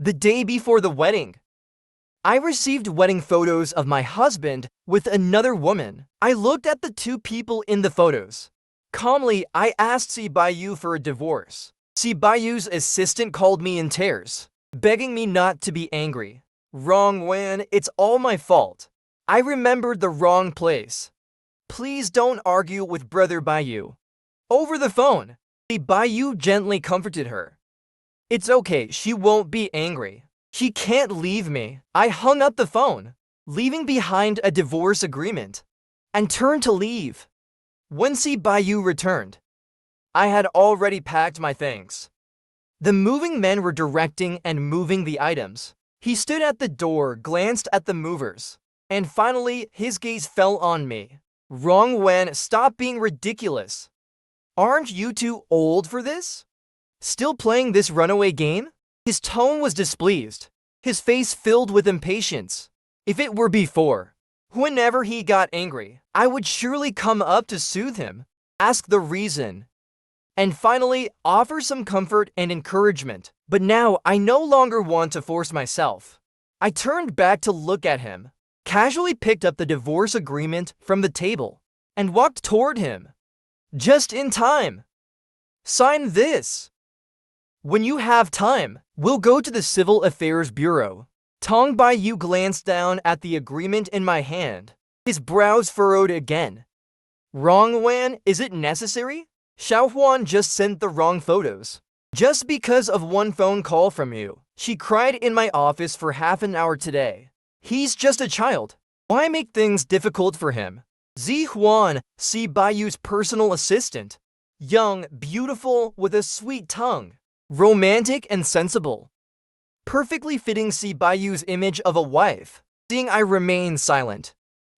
The day before the wedding, I received wedding photos of my husband with another woman. I looked at the two people in the photos. Calmly, I asked Si Baiyu for a divorce. Si Baiyu's assistant called me in tears, begging me not to be angry. Rong Wan, it's all my fault. I remembered the wrong place. Please don't argue with Brother Baiyu. Over the phone, Si Baiyu gently comforted her. It's okay, she won't be angry. She can't leave me. I hung up the phone, leaving behind a divorce agreement, and turned to leave. When Si Baiyu returned, I had already packed my things. The moving men were directing and moving the items. He stood at the door, glanced at the movers, and finally his gaze fell on me. Rong Wan, stop being ridiculous. Aren't you too old for this? Still playing this runaway game? His tone was displeased, his face filled with impatience. If it were before, whenever he got angry, I would surely come up to soothe him, ask the reason, and finally offer some comfort and encouragement. But now I no longer want to force myself. I turned back to look at him, casually picked up the divorce agreement from the table, and walked toward him. Just in time. Sign this. When you have time, we'll go to the Civil Affairs Bureau. Tong Baiyu glanced down at the agreement in my hand. His brows furrowed again. Rong Wan, is it necessary? Xiaohuan just sent the wrong photos. Just because of one phone call from you. She cried in my office for half an hour today. He's just a child. Why make things difficult for him? Zihuan, Si Baiyu's personal assistant. Young, beautiful, with a sweet tongue. Romantic and sensible. Perfectly fitting Si Baiyu's image of a wife. Seeing I remained silent,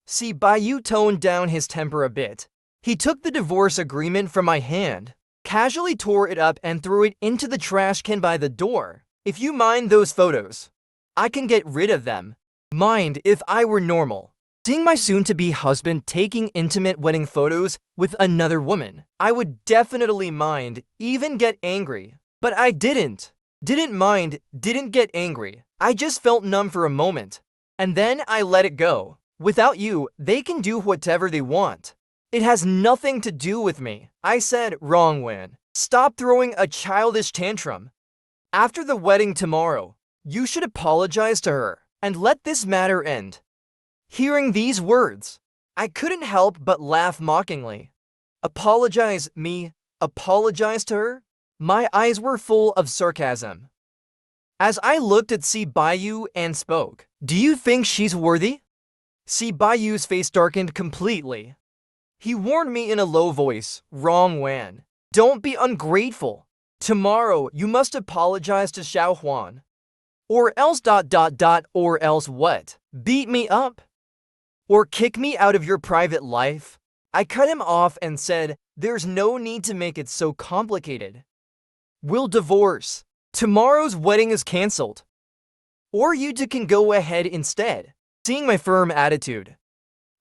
Si Baiyu toned down his temper a bit. He took the divorce agreement from my hand, casually tore it up and threw it into the trash can by the door. If you mind those photos, I can get rid of them. Mind if I were normal. Seeing my soon-to-be husband taking intimate wedding photos with another woman, I would definitely mind, even get angry. But I didn't. Didn't mind, didn't get angry. I just felt numb for a moment. And then I let it go. Without you, they can do whatever they want. It has nothing to do with me. I said, Rong Wan, stop throwing a childish tantrum. After the wedding tomorrow, you should apologize to her and let this matter end. Hearing these words, I couldn't help but laugh mockingly. Apologize, me? Apologize to her? My eyes were full of sarcasm. As I looked at Si Baiyu and spoke, do you think she's worthy? Si Baiyu's face darkened completely. He warned me in a low voice, Rong Wan, don't be ungrateful. Tomorrow you must apologize to Xiaohuan. Or else ... or else what? Beat me up? Or kick me out of your private life? I cut him off and said, there's no need to make it so complicated. We'll divorce. Tomorrow's wedding is cancelled. Or you two can go ahead instead. Seeing my firm attitude,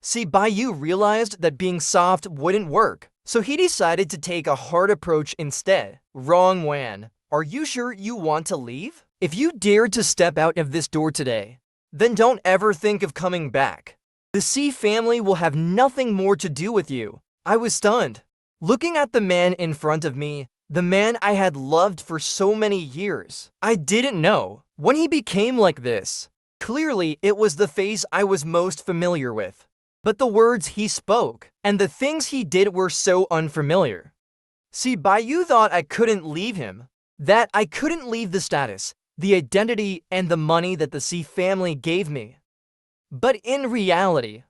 Si Baiyu realized that being soft wouldn't work, so he decided to take a hard approach instead. Rong Wan, are you sure you want to leave? If you dare to step out of this door today, then don't ever think of coming back. The Si family will have nothing more to do with you. I was stunned, looking at the man in front of me, the man I had loved for so many years. I didn't know when he became like this. Clearly, it was the face I was most familiar with. But the words he spoke and the things he did were so unfamiliar. Si Baiyu thought I couldn't leave him, that I couldn't leave the status, the identity, and the money that the Si family gave me. But in reality,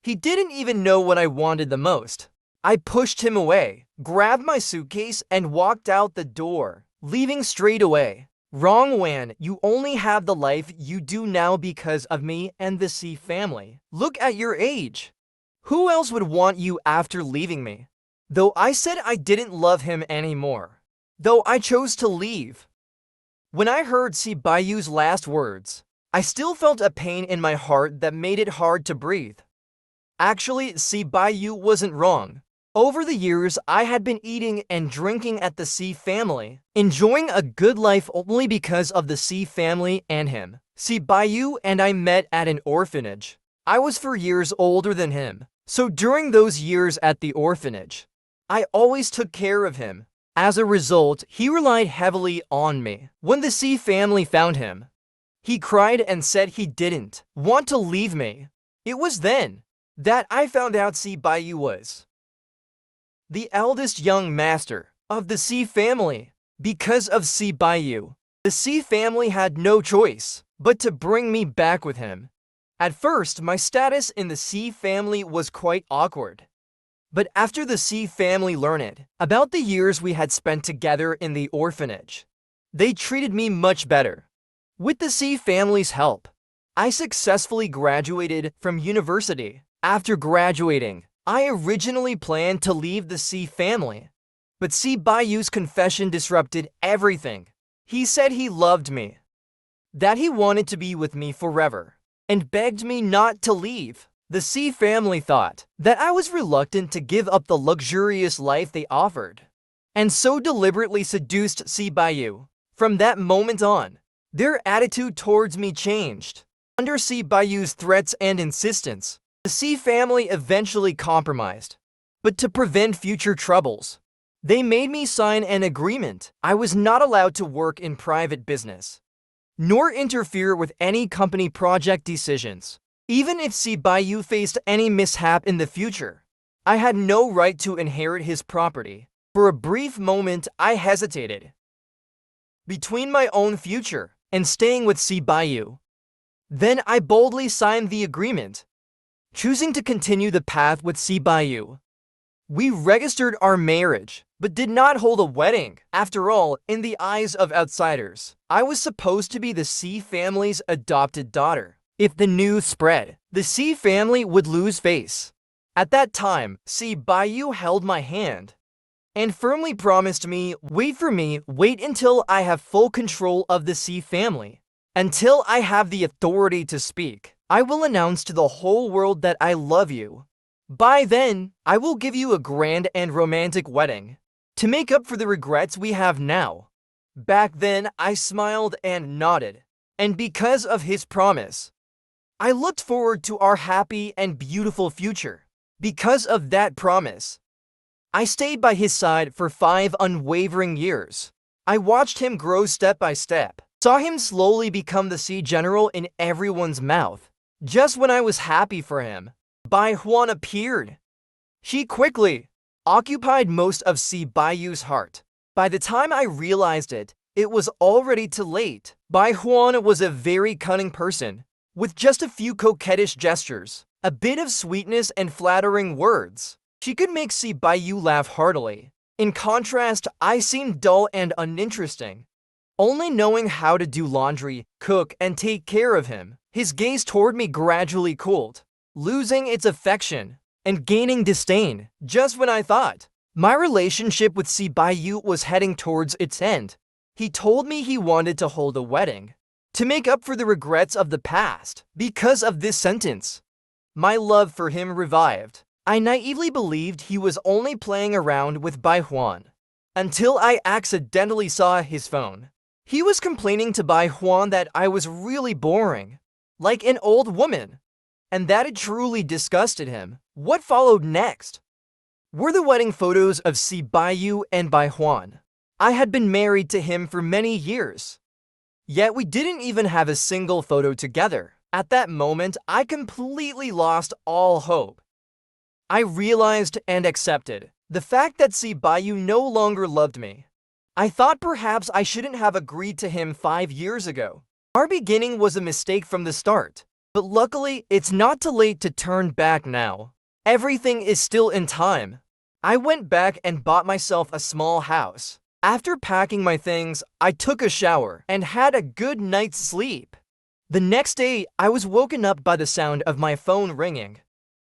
he didn't even know what I wanted the most. I pushed him away, grabbed my suitcase, and walked out the door, leaving straight away. Rong Wan, you only have the life you do now because of me and the Si family. Look at your age. Who else would want you after leaving me? Though I said I didn't love him anymore. Though I chose to leave. When I heard Si Baiyu's last words, I still felt a pain in my heart that made it hard to breathe. Actually, Si Baiyu wasn't wrong. Over the years, I had been eating and drinking at the Si family, enjoying a good life only because of the Si family and him. Si Baiyu and I met at an orphanage. I was 4 years older than him, so during those years at the orphanage, I always took care of him. As a result, he relied heavily on me. When the Si family found him, he cried and said he didn't want to leave me. It was then that I found out Si Baiyu was the eldest young master of the Si family. Because of Si Baiyu, the Si family had no choice but to bring me back with him. At first, my status in the Si family was quite awkward. But after the Si family learned about the years we had spent together in the orphanage, they treated me much better. With the Si family's help, I successfully graduated from university. After graduating, I originally planned to leave the Si family, but Si Baiyu's confession disrupted everything. He said he loved me, that he wanted to be with me forever, and begged me not to leave. The Si family thought that I was reluctant to give up the luxurious life they offered, and so deliberately seduced Si Baiyu. From that moment on, their attitude towards me changed. Under Si Baiyu's threats and insistence, the Si family eventually compromised. But to prevent future troubles, they made me sign an agreement. I was not allowed to work in private business, nor interfere with any company project decisions. Even if Si Baiyu faced any mishap in the future, I had no right to inherit his property. For a brief moment, I hesitated between my own future and staying with Si Baiyu. Then I boldly signed the agreement, choosing to continue the path with Si Baiyu. We registered our marriage, but did not hold a wedding. After all, in the eyes of outsiders, I was supposed to be the Si family's adopted daughter. If the news spread, the Si family would lose face. At that time, Si Baiyu held my hand and firmly promised me, wait until I have full control of the Si family. Until I have the authority to speak, I will announce to the whole world that I love you. By then, I will give you a grand and romantic wedding to make up for the regrets we have now. Back then, I smiled and nodded, and because of his promise, I looked forward to our happy and beautiful future. Because of that promise, I stayed by his side for 5 unwavering years. I watched him grow step by step, saw him slowly become the Si general in everyone's mouth. Just when I was happy for him, Baiyu appeared. She quickly occupied most of Si Baiyu's heart. By the time I realized it, it was already too late. Baiyu was a very cunning person, with just a few coquettish gestures, a bit of sweetness and flattering words. She could make Si Baiyu laugh heartily. In contrast, I seemed dull and uninteresting, only knowing how to do laundry, cook, and take care of him. His gaze toward me gradually cooled, losing its affection and gaining disdain. Just when I thought my relationship with Si Baiyu was heading towards its end, he told me he wanted to hold a wedding to make up for the regrets of the past. Because of this sentence, my love for him revived. I naively believed he was only playing around with Baiyu until I accidentally saw his phone. He was complaining to Baiyu that I was really boring, like an old woman, and that it truly disgusted him. What followed next were the wedding photos of Si Baiyu and Baiyu. I had been married to him for many years, yet we didn't even have a single photo together. At that moment, I completely lost all hope. I realized and accepted the fact that Si Baiyu no longer loved me. I thought perhaps I shouldn't have agreed to him 5 years ago. Our beginning was a mistake from the start, but luckily it's not too late to turn back now. Everything is still in time. I went back and bought myself a small house. After packing my things, I took a shower and had a good night's sleep. The next day, I was woken up by the sound of my phone ringing.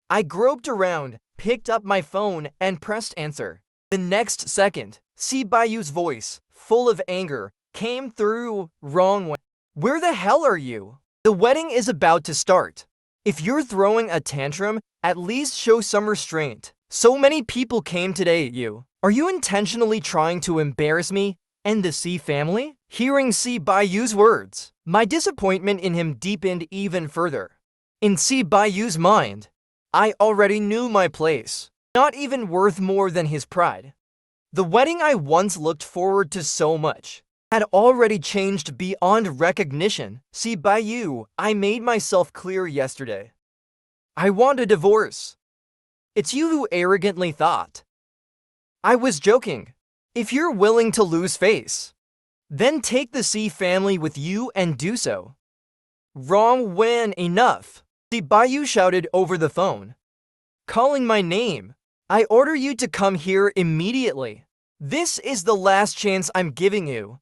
I groped around, picked up my phone, and pressed answer. The next second, Si Baiyu's voice, full of anger, came through. Rong Wan. Where the hell are you? The wedding is about to start. If you're throwing a tantrum, at least show some restraint. So many people came today, you. Are you intentionally trying to embarrass me and the Si family? Hearing Si Baiyu's words, my disappointment in him deepened even further. In Si Baiyu's mind, I already knew my place, not even worth more than his pride. The wedding I once looked forward to so much had already changed beyond recognition. Si Baiyu, I made myself clear yesterday. I want a divorce. It's you who arrogantly thought I was joking. If you're willing to lose face, then take the Si family with you and do so. Rong Wan, enough. Si Baiyu shouted over the phone, calling my name. I order you to come here immediately. This is the last chance I'm giving you.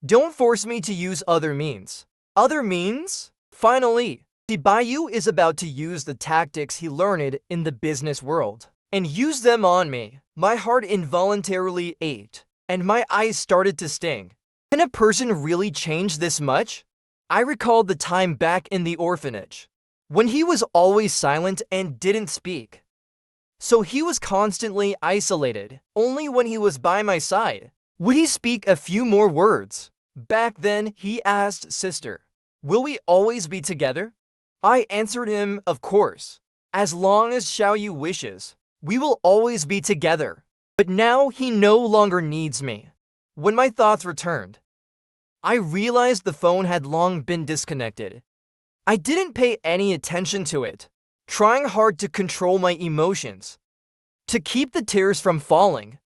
Don't force me to use other means. Other means? Finally, Si Baiyu is about to use the tactics he learned in the business world and use them on me. My heart involuntarily ached, and my eyes started to sting. Can a person really change this much? I recalled the time back in the orphanage, when he was always silent and didn't speak. So he was constantly isolated. Only when he was by my side would he speak a few more words. Back then, he asked sister, "Will we always be together?" I answered him, "Of course. As long as Xiaoyu wishes, we will always be together." But now he no longer needs me. When my thoughts returned, I realized the phone had long been disconnected. I didn't pay any attention to it, trying hard to control my emotions, to keep the tears from falling.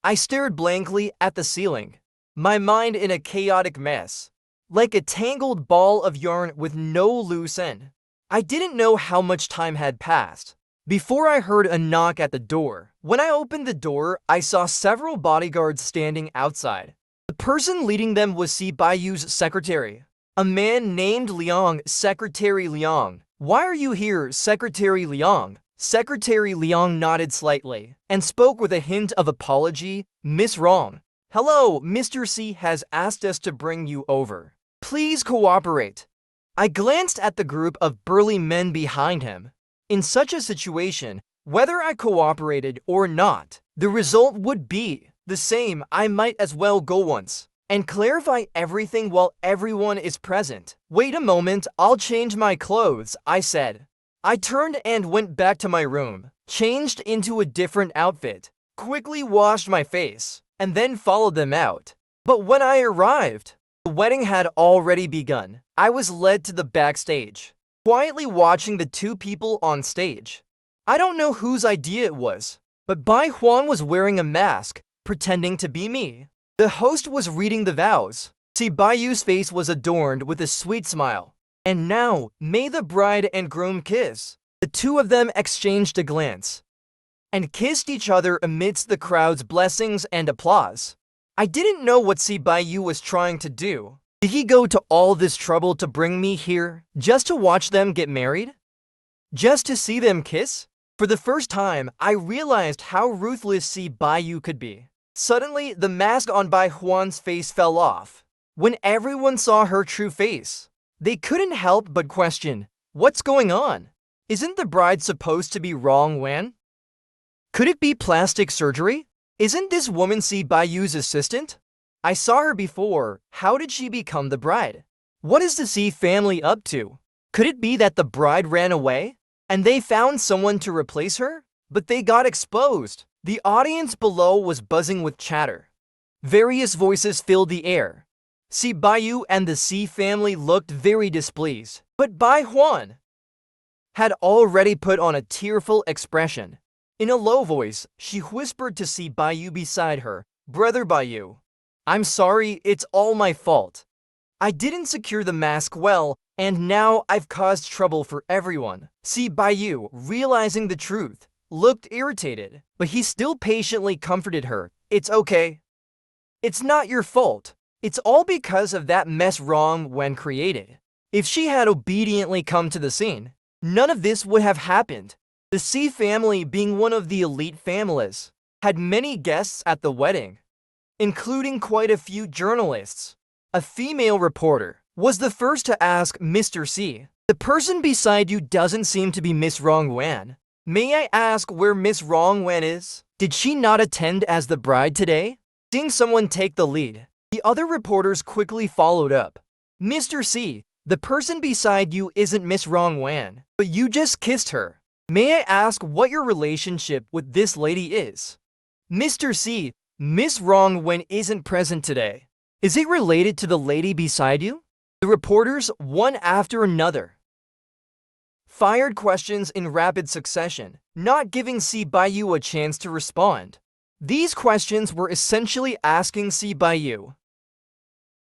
I stared blankly at the ceiling, my mind in a chaotic mess, like a tangled ball of yarn with no loose end. I didn't know how much time had passed before I heard a knock at the door. When I opened the door, I saw several bodyguards standing outside. The person leading them was Si Baiyu's secretary, a man named Liang. Secretary Liang. "Why are you here, Secretary Liang?" Secretary Liang nodded slightly and spoke with a hint of apology. "Miss Rong. Hello, Mr. Si has asked us to bring you over. Please cooperate." I glanced at the group of burly men behind him. In such a situation, whether I cooperated or not, the result would be the same. I might as well go once and clarify everything while everyone is present. "Wait a moment, I'll change my clothes," I said. I turned and went back to my room, changed into a different outfit, quickly washed my face, and then followed them out. But when I arrived, the wedding had already begun. I was led to the backstage, quietly watching the two people on stage. I don't know whose idea it was, but Baiyu was wearing a mask, pretending to be me. The host was reading the vows. Si Baiyu's face was adorned with a sweet smile. "And now, may the bride and groom kiss." The two of them exchanged a glance and kissed each other amidst the crowd's blessings and applause. I didn't know what Si Baiyu was trying to do. Did he go to all this trouble to bring me here just to watch them get married? Just to see them kiss? For the first time, I realized how ruthless Si Baiyu could be. Suddenly, the mask on Baiyu's face fell off. When everyone saw her true face, they couldn't help but question, "What's going on? Isn't the bride supposed to be Rong Wan? Could it be plastic surgery? Isn't this woman Si Baiyu's assistant? I saw her before. How did she become the bride? What is the Si family up to? Could it be that the bride ran away and they found someone to replace her? But they got exposed." The audience below was buzzing with chatter. Various voices filled the air. Si Baiyu and the Si family looked very displeased, but Baiyu had already put on a tearful expression. In a low voice, she whispered to Si Baiyu beside her, "Brother Baiyu, I'm sorry, it's all my fault. I didn't secure the mask well, and now I've caused trouble for everyone." Si Baiyu, realizing the truth, looked irritated, but he still patiently comforted her. "It's okay. It's not your fault. It's all because of that mess Rong Wan created. If she had obediently come to the scene, none of this would have happened." The Si family, being one of the elite families, had many guests at the wedding, including quite a few journalists. A female reporter was the first to ask Mr. Si, "The person beside you doesn't seem to be Miss Rong Wan. May I ask where Miss Rong Wan is? Did she not attend as the bride today? Seeing someone take the lead, the other reporters quickly followed up. Mr. Si, the person beside you isn't Miss Rong Wan, but you just kissed her. May I ask what your relationship with this lady is? Mr. Si, Miss Rong Wan isn't present today. Is it related to the lady beside you? The reporters, one after another, fired questions in rapid succession, not giving Si Baiyu a chance to respond. These questions were essentially asking Si Baiyu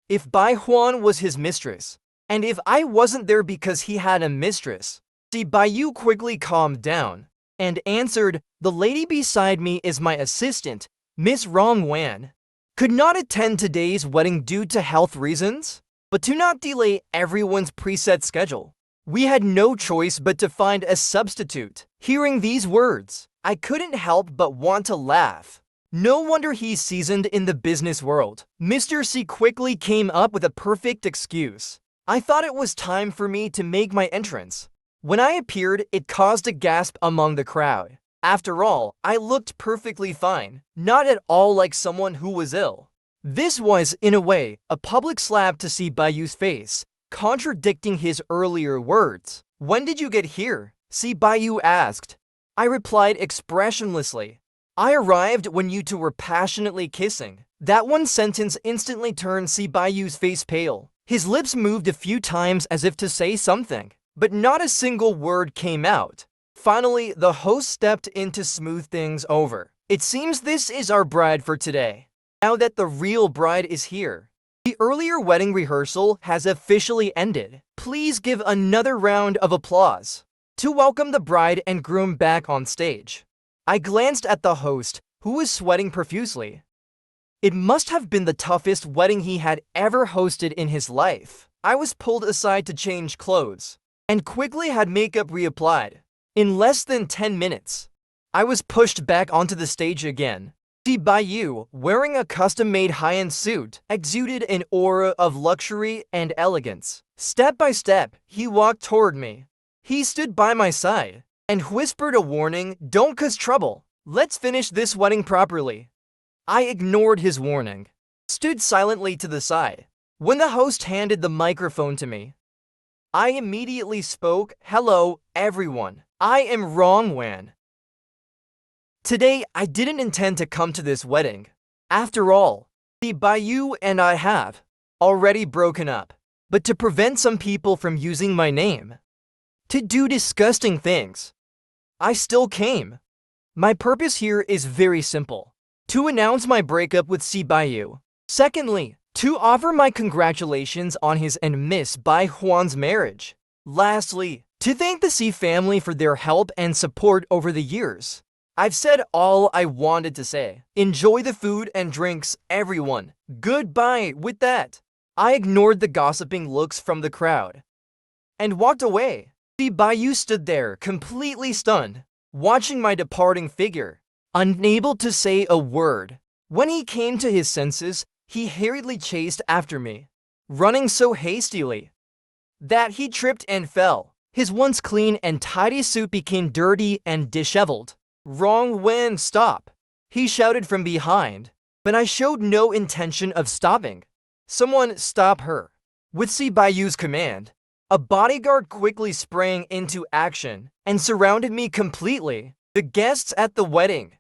if Bai Huan was his mistress, and if I wasn't there because he had a mistress. Si Baiyu quickly calmed down and answered, "The lady beside me is my assistant, Miss Rong Wan. Could not attend today's wedding due to health reasons, but to not delay everyone's preset schedule. We had no choice but to find a substitute." Hearing these words, I couldn't help but want to laugh. No wonder he's seasoned in the business world. Mr. Si quickly came up with a perfect excuse. I thought it was time for me to make my entrance. When I appeared, it caused a gasp among the crowd. After all, I looked perfectly fine, not at all like someone who was ill. This was, in a way, a public slap to Si Baiyu's face, contradicting his earlier words. "When did you get here?" Si Baiyu asked. I replied expressionlessly, "I arrived when you two were passionately kissing." That one sentence instantly turned Si Baiyu's face pale. His lips moved a few times as if to say something, but not a single word came out. Finally, the host stepped in to smooth things over. "It seems this is our bride for today. Now that the real bride is here, the earlier wedding rehearsal has officially ended. Please give another round of applause to welcome the bride and groom back on stage." I glanced at the host, who was sweating profusely. It must have been the toughest wedding he had ever hosted in his life. I was pulled aside to change clothes, and quickly had makeup reapplied. In less than 10 minutes, I was pushed back onto the stage again. Si Baiyu, wearing a custom-made high-end suit, exuded an aura of luxury and elegance. Step by step, he walked toward me. He stood by my side and whispered a warning, "Don't cause trouble. Let's finish this wedding properly." I ignored his warning, stood silently to the side. When the host handed the microphone to me, I immediately spoke, "Hello, everyone. I am Rong Wan. Today, I didn't intend to come to this wedding. After all, the Baiyu and I have already broken up. But to prevent some people from using my name to do disgusting things, I still came. My purpose here is very simple: to announce my breakup with Si Baiyu. Secondly, to offer my congratulations on his and Miss Bai Huan's marriage. Lastly, to thank the Si family for their help and support over the years. I've said all I wanted to say. Enjoy the food and drinks, everyone. Goodbye. With that, I ignored the gossiping looks from the crowd and walked away. Si Baiyu stood there, completely stunned, watching my departing figure, unable to say a word. When he came to his senses, he hurriedly chased after me, running so hastily that he tripped and fell. His once clean and tidy suit became dirty and disheveled. "Rong Wan, stop!" he shouted from behind, but I showed no intention of stopping. "Someone stop her." With Si Baiyu's command, a bodyguard quickly sprang into action and surrounded me completely. The guests at the wedding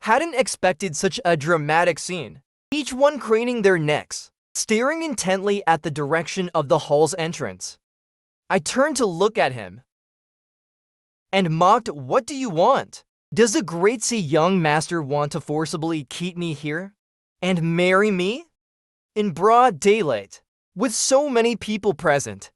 hadn't expected such a dramatic scene, each one craning their necks, staring intently at the direction of the hall's entrance. I turned to look at him and mocked, "What do you want? Does the great Si young master want to forcibly keep me here and marry me in broad daylight with so many people present?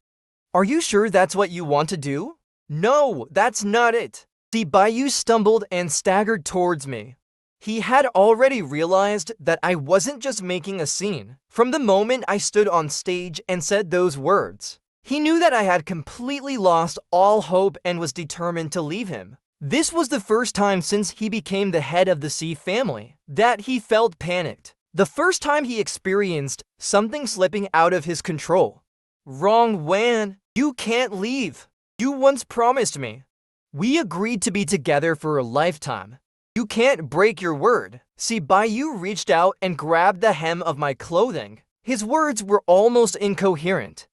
Are you sure that's what you want to do?" "No, that's not it." Si Baiyu stumbled and staggered towards me. He had already realized that I wasn't just making a scene. From the moment I stood on stage and said those words, he knew that I had completely lost all hope and was determined to leave him. This was the first time since he became the head of the Si family that he felt panicked. The first time he experienced something slipping out of his control. "Rong Wan, you can't leave. You once promised me We agreed to be together for a lifetime. You can't break your word. Si Baiyu reached out and grabbed the hem of my clothing. His words were almost incoherent.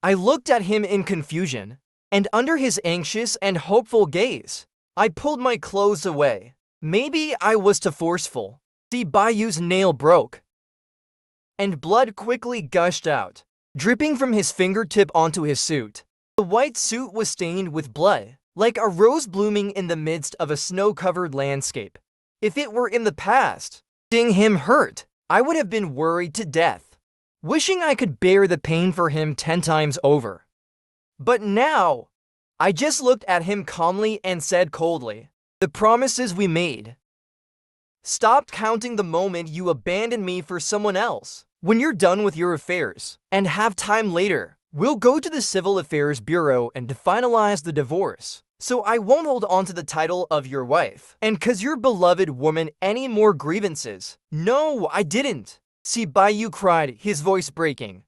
I looked at him in confusion, and under his anxious and hopeful gaze, I pulled my clothes away. Maybe I was too forceful. Si Baiyu's nail broke, and blood quickly gushed out, dripping from his fingertip onto his suit. The white suit was stained with blood, like a rose blooming in the midst of a snow-covered landscape. If it were in the past, seeing him hurt, I would have been worried to death, wishing I could bear the pain for him 10 times over. But now, I just looked at him calmly and said coldly, "The promises we made. Stop counting the moment you abandon me for someone else. When you're done with your affairs and have time later, we'll go to the Civil Affairs Bureau and finalize the divorce. So I won't hold on to the title of your wife. And 'cause your beloved woman any more grievances." "No, I didn't," Si Baiyu cried, his voice breaking.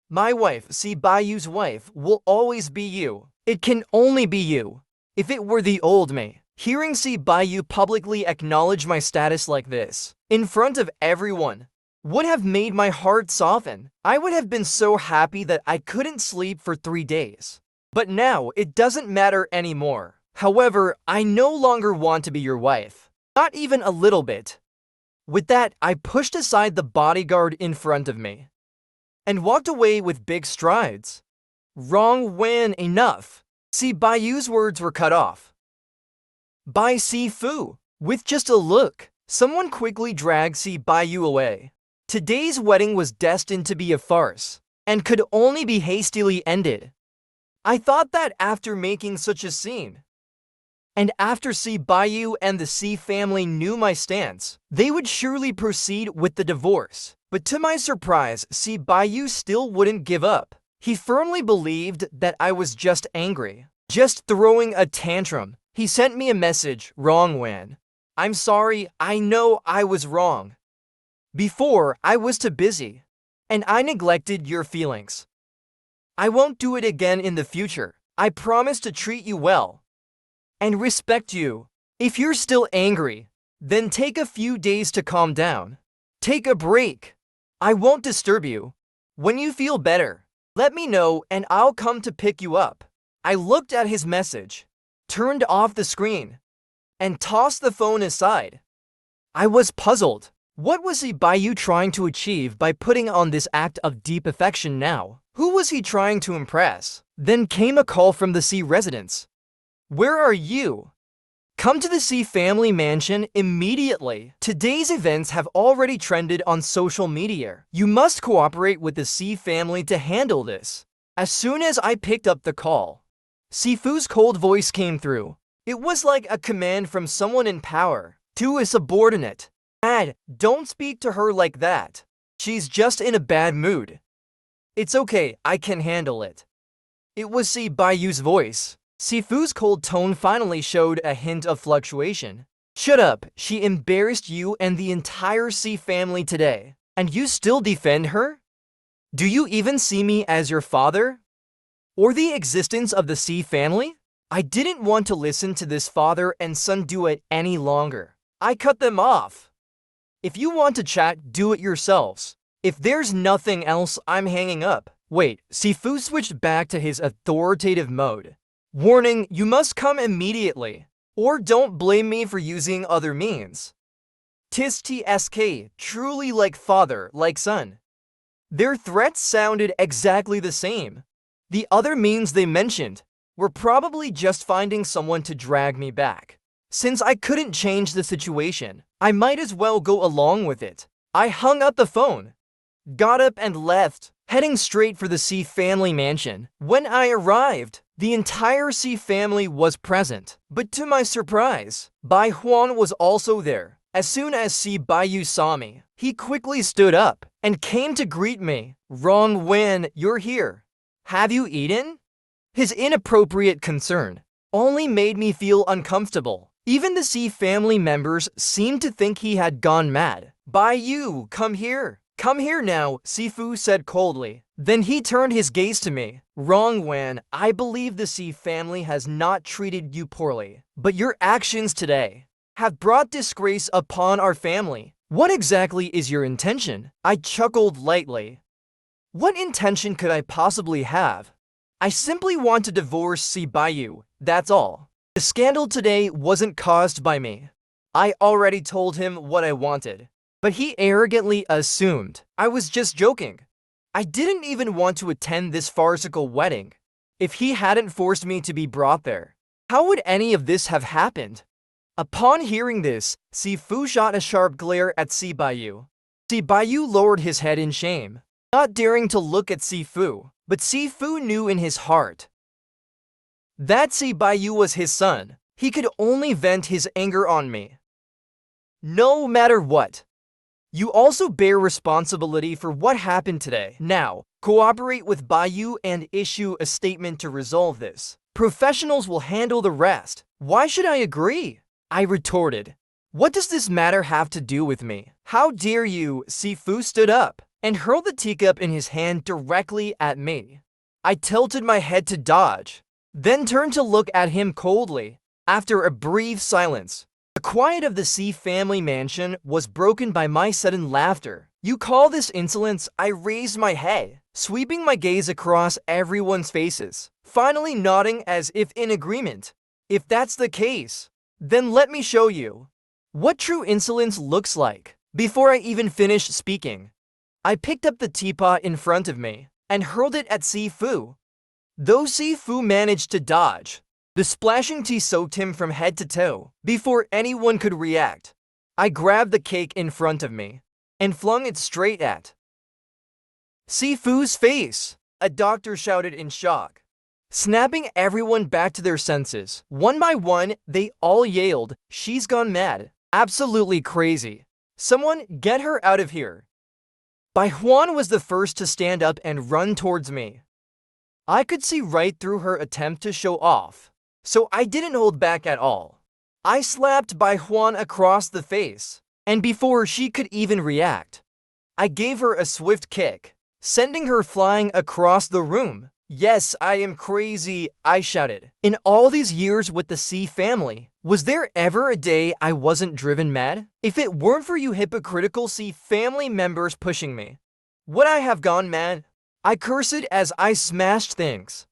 "My wife, Si Baiyu's wife, will always be you. It can only be you. If it were the old me." Hearing Si Baiyu publicly acknowledge my status like this, in front of everyone, would have made my heart soften. I would have been so happy that I couldn't sleep for 3 days. But now, it doesn't matter anymore. However, I no longer want to be your wife. Not even a little bit. With that, I pushed aside the bodyguard in front of me and walked away with big strides. Rong Wan, enough. Si Baiyu's words were cut off by Si Fu. With just a look, someone quickly dragged Si Baiyu away. Today's wedding was destined to be a farce, and could only be hastily ended. I thought that after making such a scene, and after Si Baiyu and the Si family knew my stance, they would surely proceed with the divorce. But to my surprise, Si Baiyu still wouldn't give up. He firmly believed that I was just angry, just throwing a tantrum. He sent me a message, "Rong Wan, I'm sorry, I know I was wrong. Before, I was too busy, and I neglected your feelings. I won't do it again in the future. I promise to treat you well and respect you. If you're still angry, then take a few days to calm down. Take a break. I won't disturb you. When you feel better, let me know and I'll come to pick you up." I looked at his message, turned off the screen, and tossed the phone aside. I was puzzled. What was Si Baiyu trying to achieve by putting on this act of deep affection now? Who was he trying to impress? Then came a call from the Si residence. "Where are you? Come to the Si family mansion immediately. Today's events have already trended on social media. You must cooperate with the Si family to handle this." As soon as I picked up the call, Si Fu's cold voice came through. It was like a command from someone in power to a subordinate. "Dad, don't speak to her like that. She's just in a bad mood." "It's okay, I can handle it." It was Si Baiyu's voice. Si Fu's cold tone finally showed a hint of fluctuation. "Shut up, she embarrassed you and the entire Si family today, and you still defend her? Do you even see me as your father? Or the existence of the Si family?" I didn't want to listen to this father and son duet any longer. I cut them off. "If you want to chat, do it yourselves. If there's nothing else, I'm hanging up." Wait, Si Fu switched back to his authoritative mode. "Warning, you must come immediately, or don't blame me for using other means." TSK, truly like father, like son. Their threats sounded exactly the same. The other means they mentioned were probably just finding someone to drag me back. Since I couldn't change the situation, I might as well go along with it. I hung up the phone, got up and left, heading straight for the Si family mansion. When I arrived, the entire Si family was present. But to my surprise, Baiyu was also there. As soon as Si Baiyu saw me, he quickly stood up and came to greet me. "Rong Wan, you're here. Have you eaten?" His inappropriate concern only made me feel uncomfortable. Even the Si family members seemed to think he had gone mad. "Baiyu, come here. Come here now," Si Fu said coldly. Then he turned his gaze to me. Rong Wan, I believe the Si family has not treated you poorly, but your actions today have brought disgrace upon our family. What exactly is your intention? I chuckled lightly. What intention could I possibly have? I simply want to divorce Si Baiyu, that's all. The scandal today wasn't caused by me. I already told him what I wanted, but he arrogantly assumed I was just joking. I didn't even want to attend this farcical wedding. If he hadn't forced me to be brought there, how would any of this have happened? Upon hearing this, Si Fu shot a sharp glare at Si Baiyu. Si Baiyu lowered his head in shame, not daring to look at Si Fu, but Si Fu knew in his heart that Si Baiyu was his son. He could only vent his anger on me. No matter what, you also bear responsibility for what happened today. Now, cooperate with Baiyu and issue a statement to resolve this. Professionals will handle the rest. Why should I agree? I retorted. What does this matter have to do with me? How dare you? Si Fu stood up and hurled the teacup in his hand directly at me. I tilted my head to dodge, then turned to look at him coldly. After a brief silence, the quiet of the Si family mansion was broken by my sudden laughter. You call this insolence? I raised my head, sweeping my gaze across everyone's faces, finally nodding as if in agreement. If that's the case, then let me show you what true insolence looks like. Before I even finished speaking, I picked up the teapot in front of me and hurled it at Si Fu. Though Si Fu managed to dodge, the splashing tea soaked him from head to toe. Before anyone could react, I grabbed the cake in front of me and flung it straight at Si Fu's face. A doctor shouted in shock, snapping everyone back to their senses. One by one, they all yelled, "She's gone mad. Absolutely crazy. Someone get her out of here." Baiyu was the first to stand up and run towards me. I could see right through her attempt to show off, so I didn't hold back at all. I slapped Baiyu across the face, and before she could even react, I gave her a swift kick, sending her flying across the room. Yes, I am crazy, I shouted. In all these years with the Si family, was there ever a day I wasn't driven mad? If it weren't for you hypocritical Si family members pushing me, would I have gone mad? I cursed as I smashed things,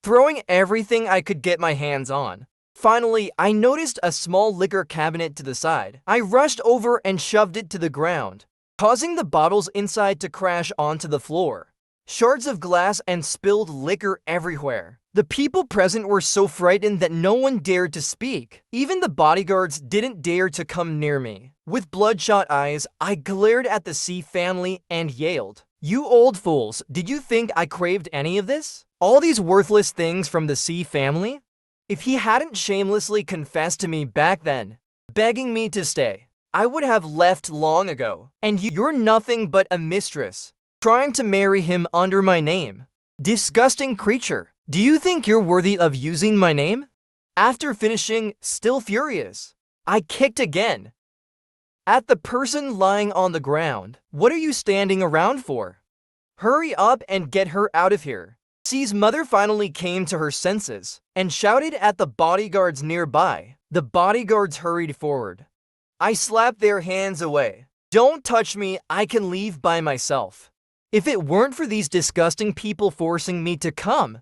throwing everything I could get my hands on. Finally, I noticed a small liquor cabinet to the side. I rushed over and shoved it to the ground, causing the bottles inside to crash onto the floor. Shards of glass and spilled liquor everywhere. The people present were so frightened that no one dared to speak. Even the bodyguards didn't dare to come near me. With bloodshot eyes, I glared at the Si family and yelled, "You old fools, did you think I craved any of this? All these worthless things from the Si family?" If he hadn't shamelessly confessed to me back then, begging me to stay, I would have left long ago. And you're nothing but a mistress, trying to marry him under my name. Disgusting creature. Do you think you're worthy of using my name? After finishing, still furious, I kicked again at the person lying on the ground. What are you standing around for? Hurry up and get her out of here. Si's mother finally came to her senses and shouted at the bodyguards nearby. The bodyguards hurried forward. I slapped their hands away. Don't touch me, I can leave by myself. If it weren't for these disgusting people forcing me to come,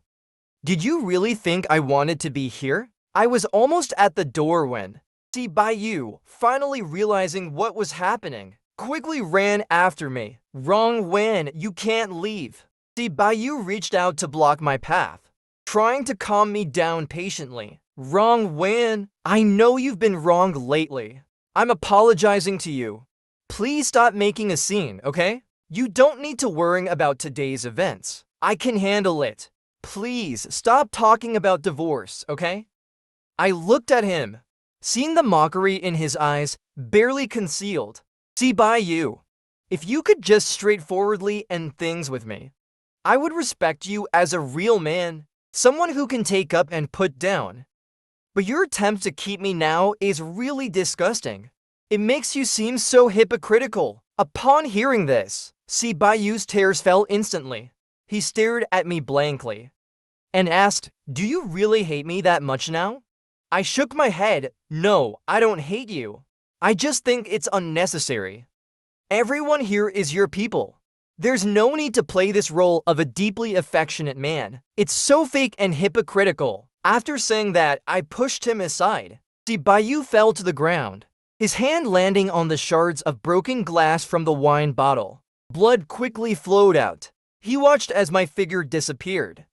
did you really think I wanted to be here? I was almost at the door when Si Baiyu, finally realizing what was happening, quickly ran after me. Rong Wan, you can't leave. Si Baiyu reached out to block my path, trying to calm me down patiently. Rong Wan, I know you've been wrong lately. I'm apologizing to you. Please stop making a scene, okay? You don't need to worry about today's events. I can handle it. Please stop talking about divorce, okay? I looked at him, seeing the mockery in his eyes barely concealed. Si Baiyu, if you could just straightforwardly end things with me, I would respect you as a real man, someone who can take up and put down. But your attempt to keep me now is really disgusting. It makes you seem so hypocritical. Upon hearing this, Si Baiyu's tears fell instantly. He stared at me blankly and asked, "Do you really hate me that much now?" I shook my head. "No, I don't hate you. I just think it's unnecessary. Everyone here is your people. There's no need to play this role of a deeply affectionate man. It's so fake and hypocritical." After saying that, I pushed him aside. Baiyu fell to the ground, his hand landing on the shards of broken glass from the wine bottle. Blood quickly flowed out. He watched as my figure disappeared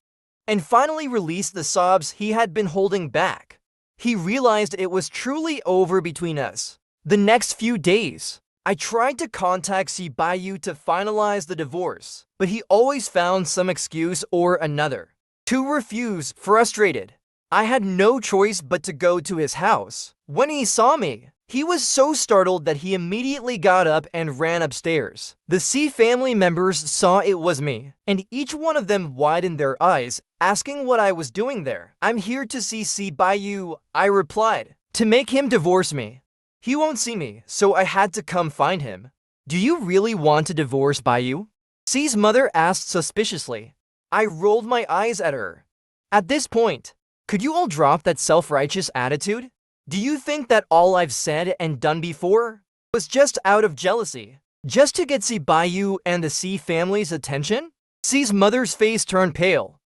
and finally released the sobs he had been holding back. He realized it was truly over between us. The next few days, I tried to contact Baiyu to finalize the divorce, but he always found some excuse or another to refuse. Frustrated, I had no choice but to go to his house. When he saw me, he was so startled that he immediately got up and ran upstairs. The Si family members saw it was me, and each one of them widened their eyes, asking what I was doing there. "I'm here to see Baiyu," I replied, "to make him divorce me. He won't see me, so I had to come find him." "Do you really want to divorce Baiyu?" Si's mother asked suspiciously. I rolled my eyes at her. At this point, could you all drop that self-righteous attitude? Do you think that all I've said and done before was just out of jealousy, just to get Baiyu and the Si family's attention? Si's mother's face turned pale.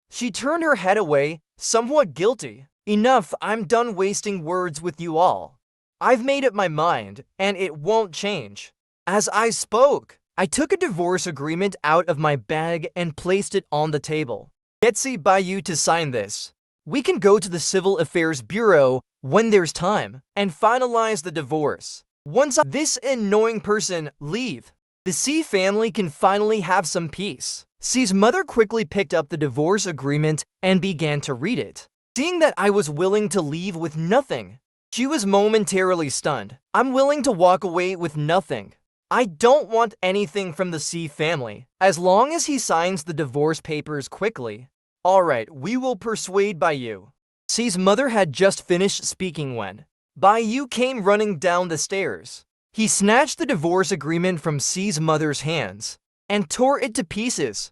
She turned her head away, somewhat guilty. "Enough, I'm done wasting words with you all. I've made up my mind, and it won't change." As I spoke, I took a divorce agreement out of my bag and placed it on the table. "Get Baiyu to sign this. We can go to the Civil Affairs Bureau when there's time and finalize the divorce. Once this annoying person leave, the Si family can finally have some peace." Si's mother quickly picked up the divorce agreement and began to read it. Seeing that I was willing to leave with nothing, she was momentarily stunned. "I'm willing to walk away with nothing. I don't want anything from the Si family, as long as he signs the divorce papers quickly." "All right, we will persuade Baiyu." Si's mother had just finished speaking when Baiyu came running down the stairs. He snatched the divorce agreement from Si's mother's hands and tore it to pieces.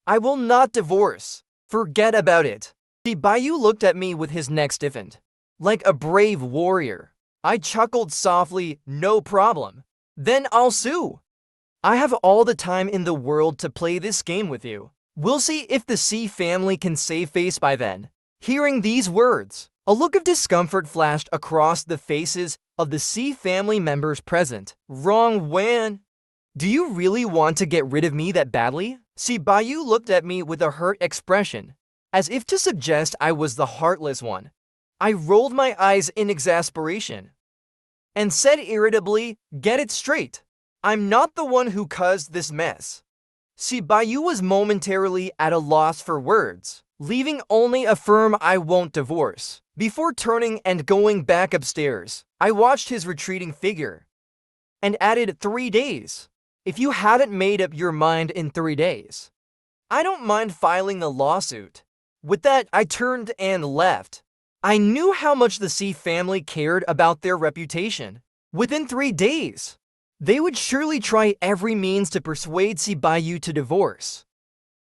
"I will not divorce. Forget about it." Baiyu looked at me with his neck stiffened, like a brave warrior. I chuckled softly. "No problem. Then I'll sue. I have all the time in the world to play this game with you. We'll see if the Si family can save face by then." Hearing these words, a look of discomfort flashed across the faces of the Si family members present. "Rong Wan, do you really want to get rid of me that badly?" Baiyu looked at me with a hurt expression, as if to suggest I was the heartless one. I rolled my eyes in exasperation and said irritably, "Get it straight. I'm not the one who caused this mess." Baiyu was momentarily at a loss for words, leaving only a firm "I won't divorce." Before turning and going back upstairs, I watched his retreating figure and added, 3 days. If you haven't made up your mind in 3 days, I don't mind filing a lawsuit. With that, I turned and left. I knew how much the Si family cared about their reputation. Within 3 days, they would surely try every means to persuade Baiyu to divorce.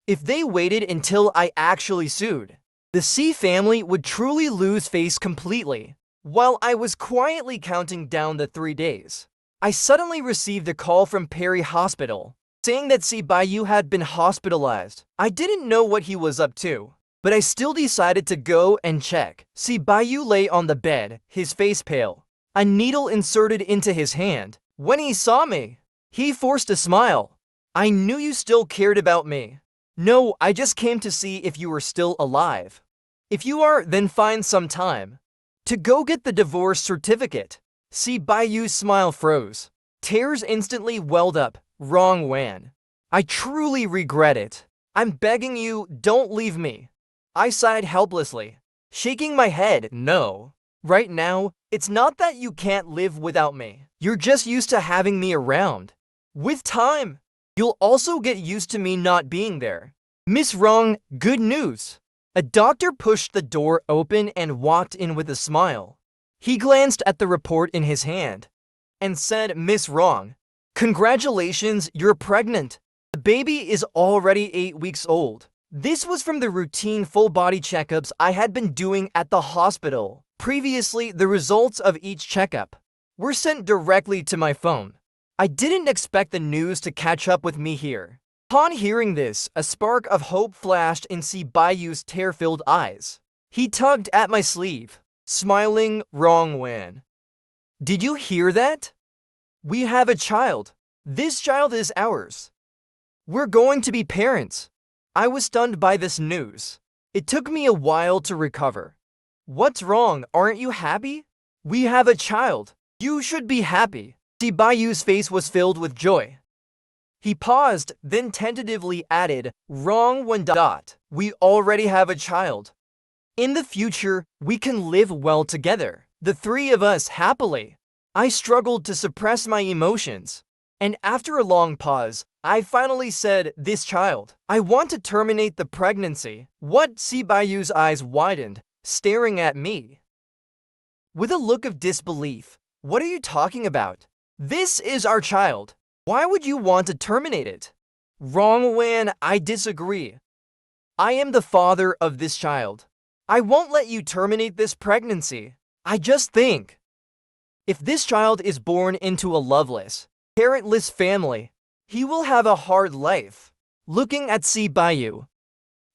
If they waited until I actually sued, the Si family would truly lose face completely. While I was quietly counting down the 3 days, I suddenly received a call from Perry Hospital, saying that Baiyu had been hospitalized. I didn't know what he was up to, but I still decided to go and check. Baiyu lay on the bed, his face pale, a needle inserted into his hand. When he saw me, he forced a smile. "I knew you still cared about me." "No, I just came to see if you were still alive. If you are, then find some time to go get the divorce certificate." Baiyu's smile froze. Tears instantly welled up. "Rong Wan, I truly regret it. I'm begging you, don't leave me." I sighed helplessly, shaking my head. "No. Right now, it's not that you can't live without me. You're just used to having me around. With time, you'll also get used to me not being there." "Miss Rong, good news." A doctor pushed the door open and walked in with a smile. He glanced at the report in his hand and said, "Miss Rong, congratulations, you're pregnant." The baby is already 8 weeks old. This was from the routine full-body checkups I had been doing at the hospital. Previously, the results of each checkup were sent directly to my phone. I didn't expect the news to catch up with me here. Upon hearing this, a spark of hope flashed in Si Baiyu's tear-filled eyes. He tugged at my sleeve, smiling. Rong Wan, did you hear that? We have a child. This child is ours. We're going to be parents. I was stunned by this news. It took me a while to recover. What's wrong? Aren't you happy? We have a child. You should be happy. Si Baiyu's face was filled with joy. He paused, then tentatively added, Rong Wan. We already have a child. In the future, we can live well together, the three of us happily. I struggled to suppress my emotions, and after a long pause, I finally said, this child. I want to terminate the pregnancy. What? Si Baiyu's eyes widened, staring at me with a look of disbelief. What are you talking about? This is our child. Why would you want to terminate it? Rong Wan, I disagree. I am the father of this child. I won't let you terminate this pregnancy. I just think, if this child is born into a loveless, parentless family, he will have a hard life. Looking at Si Baiyu,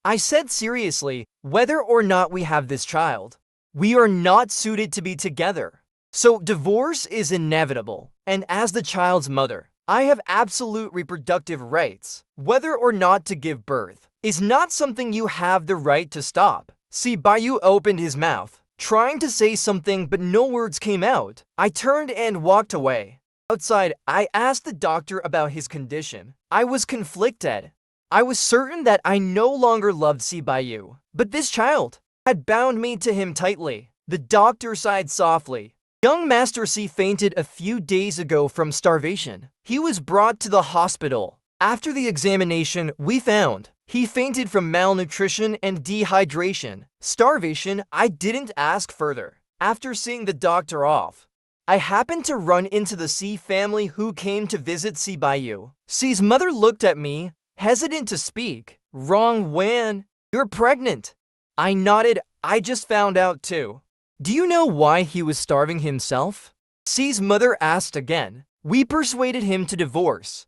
I said seriously, whether or not we have this child, we are not suited to be together. So divorce is inevitable, and as the child's mother, I have absolute reproductive rights. Whether or not to give birth is not something you have the right to stop. Si Baiyu opened his mouth, trying to say something, but no words came out. I turned and walked away. Outside, I asked the doctor about his condition. I was conflicted. I was certain that I no longer loved Si Baiyu, but this child had bound me to him tightly. The doctor sighed softly. Young Master Si fainted a few days ago from starvation. He was brought to the hospital. After the examination, we found he fainted from malnutrition and dehydration. Starvation, I didn't ask further. After seeing the doctor off, I happened to run into the Si family who came to visit Si Baiyu. Si's mother looked at me, hesitant to speak. Rong Wan, you're pregnant. I nodded. I just found out too. Do you know why he was starving himself? Si's mother asked again. We persuaded him to divorce,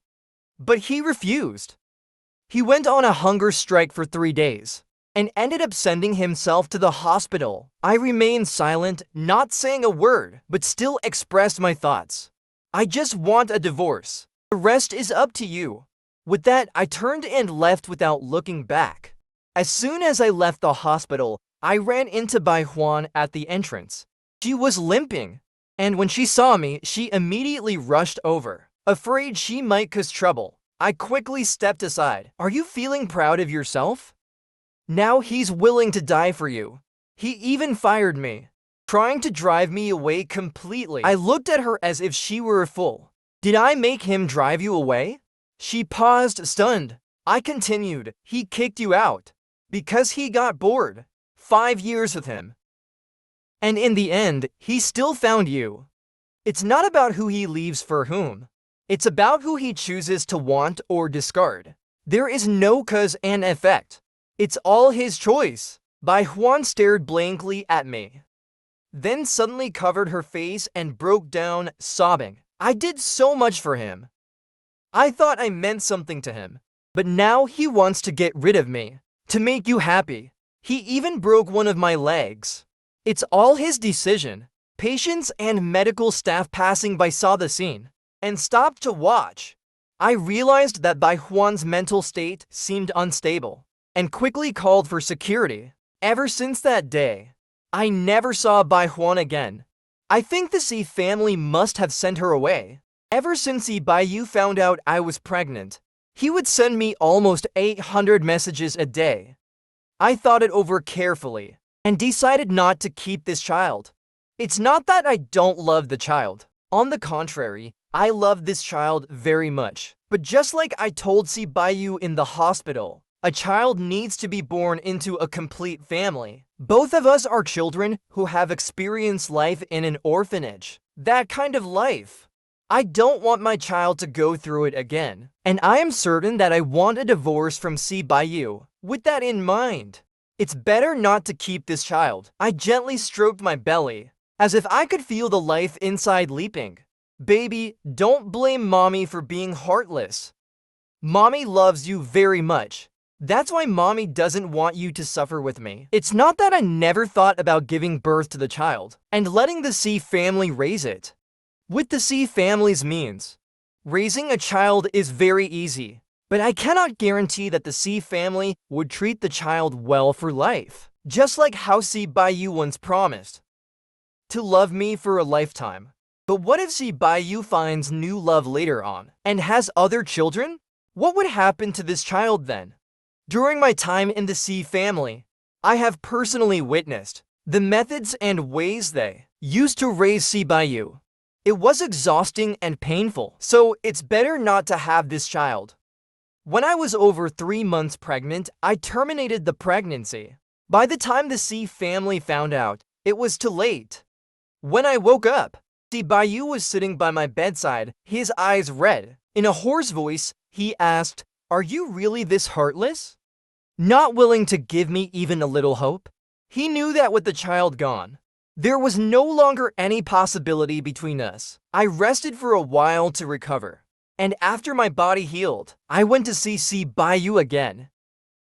but he refused. He went on a hunger strike for 3 days and ended up sending himself to the hospital. I remained silent, not saying a word, but still expressed my thoughts. I just want a divorce. The rest is up to you. With that, I turned and left without looking back. As soon as I left the hospital, I ran into Baiyu at the entrance. She was limping, and when she saw me, she immediately rushed over, afraid she might cause trouble. I quickly stepped aside. Are you feeling proud of yourself? Now he's willing to die for you. He even fired me, trying to drive me away completely. I looked at her as if she were a fool. Did I make him drive you away? She paused, stunned. I continued. He kicked you out because he got bored. 5 years with him. And in the end, he still found you. It's not about who he leaves for whom. It's about who he chooses to want or discard. There is no cause and effect. It's all his choice. Baiyu stared blankly at me, then suddenly covered her face and broke down, sobbing. I did so much for him. I thought I meant something to him. But now he wants to get rid of me, to make you happy. He even broke one of my legs. It's all his decision. Patients and medical staff passing by saw the scene and stopped to watch. I realized that Baiyu's mental state seemed unstable and quickly called for security. Ever since that day, I never saw Baiyu again. I think the Si family must have sent her away. Ever since Si Baiyu found out I was pregnant, he would send me almost 800 messages a day. I thought it over carefully and decided not to keep this child. It's not that I don't love the child. On the contrary, I love this child very much. But just like I told Si Baiyu in the hospital, a child needs to be born into a complete family. Both of us are children who have experienced life in an orphanage. That kind of life, I don't want my child to go through it again, and I am certain that I want a divorce from Si Baiyu. With that in mind, it's better not to keep this child. I gently stroked my belly, as if I could feel the life inside leaping. Baby, don't blame mommy for being heartless. Mommy loves you very much. That's why mommy doesn't want you to suffer with me. It's not that I never thought about giving birth to the child and letting the Si family raise it. With the Si family's means, raising a child is very easy, but I cannot guarantee that the Si family would treat the child well for life, just like how Si Baiyu once promised to love me for a lifetime. But what if Si Baiyu finds new love later on and has other children? What would happen to this child then? During my time in the Si family, I have personally witnessed the methods and ways they used to raise Si Baiyu. It was exhausting and painful, so it's better not to have this child. When I was over 3 months pregnant, I terminated the pregnancy. By the time the Si family found out, it was too late. When I woke up, Si Baiyu was sitting by my bedside, his eyes red. In a hoarse voice, he asked, "Are you really this heartless?" Not willing to give me even a little hope. He knew that with the child gone, there was no longer any possibility between us. I rested for a while to recover, and after my body healed, I went to see Si Baiyu again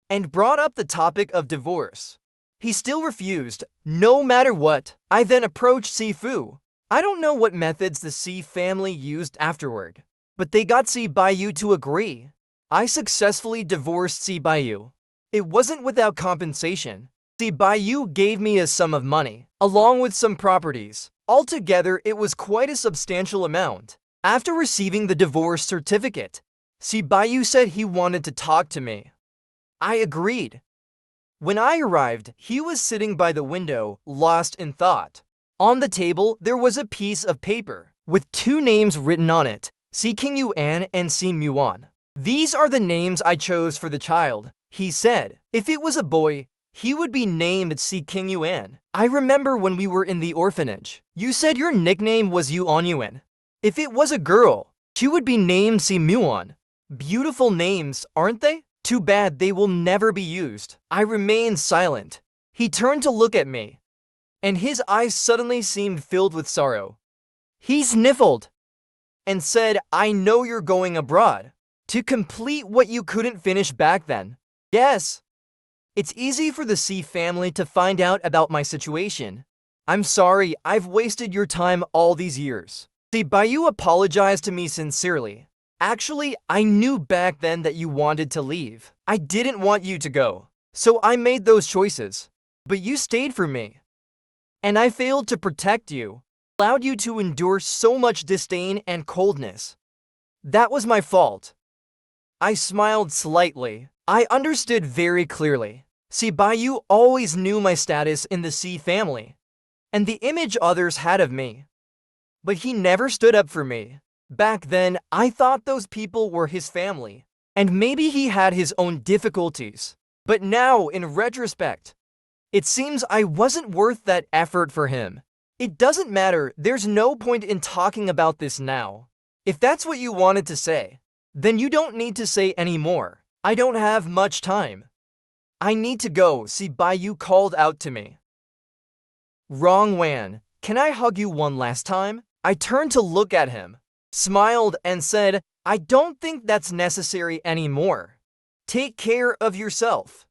and brought up the topic of divorce. He still refused, no matter what. I then approached Sifu. I don't know what methods the Si family used afterward, but they got Si Baiyu to agree. I successfully divorced Si Baiyu. It wasn't without compensation. Si Baiyu gave me a sum of money, along with some properties. Altogether, it was quite a substantial amount. After receiving the divorce certificate, Si Baiyu said he wanted to talk to me. I agreed. When I arrived, he was sitting by the window, lost in thought. On the table, there was a piece of paper with 2 names written on it, Si Qingyuan and Si Muan. These are the names I chose for the child. He said, if it was a boy, he would be named Si Qingyuan. I remember when we were in the orphanage, you said your nickname was Yuanyuan. If it was a girl, she would be named Si Muan. Beautiful names, aren't they? Too bad they will never be used. I remained silent. He turned to look at me, and his eyes suddenly seemed filled with sorrow. He sniffled and said, I know you're going abroad to complete what you couldn't finish back then. Yes. It's easy for the Si family to find out about my situation. I'm sorry I've wasted your time all these years. Si Baiyu apologized to me sincerely. Actually, I knew back then that you wanted to leave. I didn't want you to go, so I made those choices. But you stayed for me. And I failed to protect you, allowed you to endure so much disdain and coldness. That was my fault. I smiled slightly. I understood very clearly. Si Baiyu always knew my status in the Si family, and the image others had of me. But he never stood up for me. Back then, I thought those people were his family, and maybe he had his own difficulties. But now, in retrospect, it seems I wasn't worth that effort for him. It doesn't matter, there's no point in talking about this now. If that's what you wanted to say, then you don't need to say any more. I don't have much time. I need to go, Si Baiyu called out to me. Rong Wan, can I hug you one last time? I turned to look at him, smiled and said, I don't think that's necessary anymore. Take care of yourself.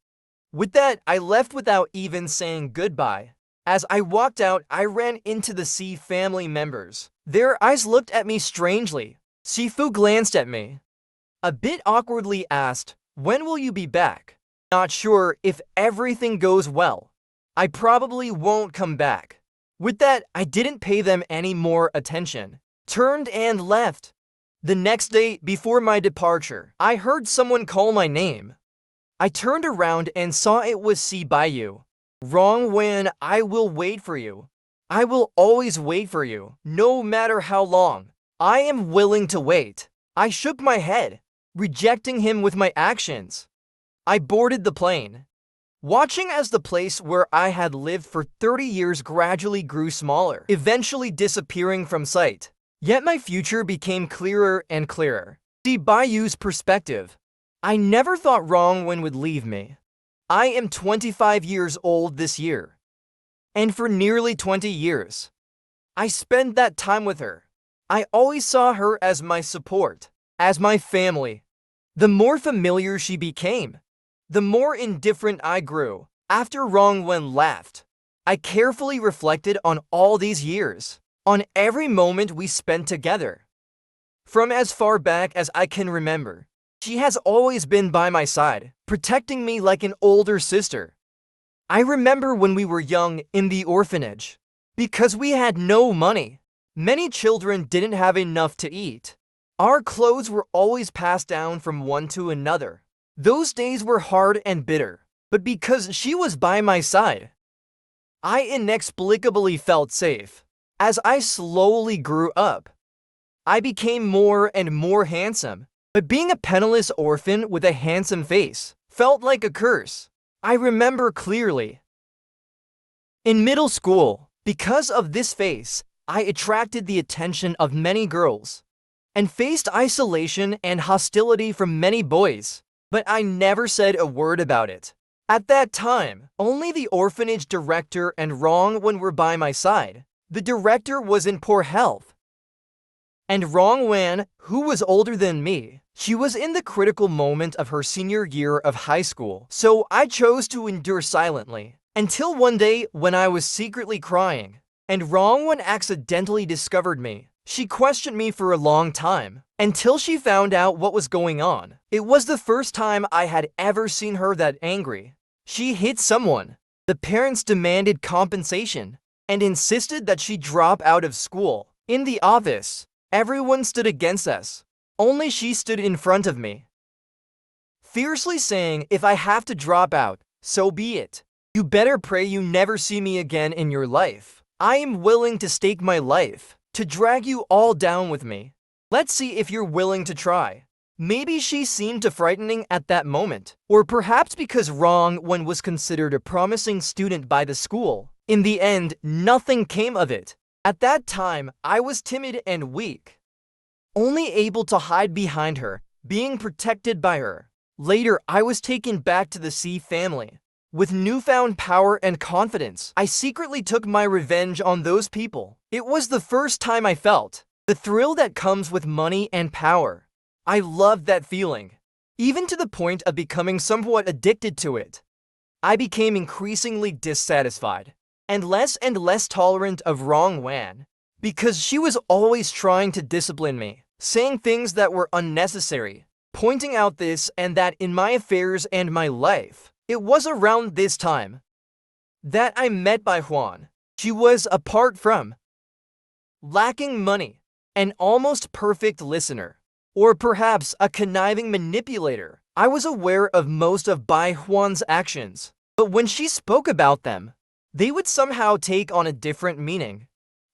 With that, I left without even saying goodbye. As I walked out, I ran into the Si family members. Their eyes looked at me strangely. Sifu glanced at me, a bit awkwardly asked, when will you be back? Not sure. If everything goes well, I probably won't come back. With that, I didn't pay them any more attention, turned and left. The next day, before my departure, I heard someone call my name. I turned around and saw it was Si Baiyu. Rong Wan, I will wait for you. I will always wait for you, no matter how long. I am willing to wait. I shook my head, rejecting him with my actions. I boarded the plane, watching as the place where I had lived for 30 years gradually grew smaller, eventually disappearing from sight. Yet my future became clearer and clearer. See Baiyu's perspective. I never thought Rong Wan would leave me. I am 25 years old this year. And for nearly 20 years, I spent that time with her. I always saw her as my support, as my family. The more familiar she became, the more indifferent I grew. After Rong Wan left, I carefully reflected on all these years, on every moment we spent together. From as far back as I can remember, she has always been by my side, protecting me like an older sister. I remember when we were young in the orphanage. Because we had no money, many children didn't have enough to eat. Our clothes were always passed down from one to another. Those days were hard and bitter, but because she was by my side, I inexplicably felt safe. As I slowly grew up, I became more and more handsome, but being a penniless orphan with a handsome face felt like a curse. I remember clearly. In middle school, because of this face, I attracted the attention of many girls and faced isolation and hostility from many boys, but I never said a word about it. At that time, only the orphanage director and Rong Wan were by my side. The director was in poor health, and Rong Wan, who was older than me, she was in the critical moment of her senior year of high school, so I chose to endure silently. Until one day when I was secretly crying, and Rong Wan accidentally discovered me. She questioned me for a long time, until she found out what was going on. It was the first time I had ever seen her that angry. She hit someone. The parents demanded compensation, and insisted that she drop out of school. In the office, everyone stood against us. Only she stood in front of me, fiercely saying, "If I have to drop out, so be it. You better pray you never see me again in your life. I am willing to stake my life, to drag you all down with me. Let's see if you're willing to try." Maybe she seemed too frightening at that moment, or perhaps because Rong Wan was considered a promising student by the school. In the end, nothing came of it. At that time, I was timid and weak, only able to hide behind her, being protected by her. Later, I was taken back to the Si family. With newfound power and confidence, I secretly took my revenge on those people. It was the first time I felt the thrill that comes with money and power. I loved that feeling, even to the point of becoming somewhat addicted to it. I became increasingly dissatisfied, and less tolerant of Rong Wan, because she was always trying to discipline me, saying things that were unnecessary, pointing out this and that in my affairs and my life. It was around this time that I met Baiyu. She was, apart from lacking money, an almost perfect listener, or perhaps a conniving manipulator. I was aware of most of Baiyu's actions, but when she spoke about them, they would somehow take on a different meaning.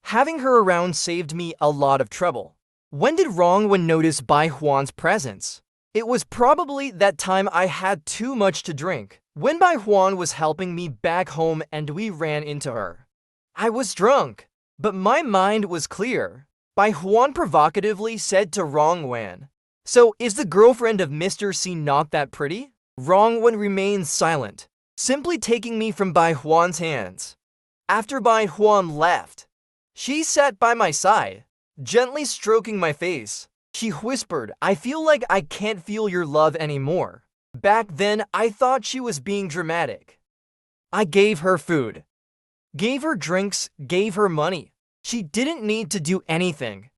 Having her around saved me a lot of trouble. When did Rong Wan notice Baiyu's presence? It was probably that time I had too much to drink. When Baiyu was helping me back home and we ran into her. I was drunk, but my mind was clear. Baiyu provocatively said to Rong Wan, "So, is the girlfriend of Mr. Si not that pretty?" Rong Wan remained silent, simply taking me from Baiyu's hands. After Baiyu left, she sat by my side, gently stroking my face. She whispered, "I feel like I can't feel your love anymore." Back then, I thought she was being dramatic. I gave her food, gave her drinks, gave her money. She didn't need to do anything.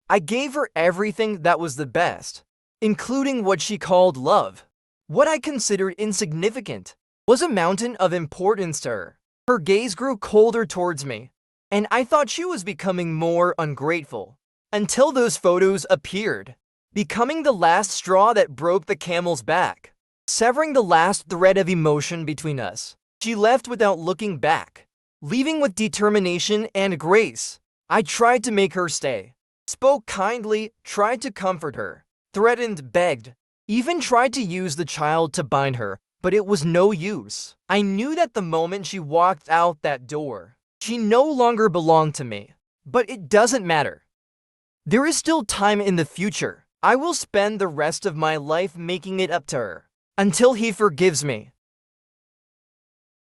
I gave her everything that was the best, including what she called love. What I considered insignificant was a mountain of importance to her. Her gaze grew colder towards me, and I thought she was becoming more ungrateful. Until those photos appeared, becoming the last straw that broke the camel's back. Severing the last thread of emotion between us, she left without looking back, leaving with determination and grace. I tried to make her stay, spoke kindly, tried to comfort her, threatened, begged, even tried to use the child to bind her, but it was no use. I knew that the moment she walked out that door, she no longer belonged to me. But it doesn't matter. There is still time in the future. I will spend the rest of my life making it up to her. Until he forgives me.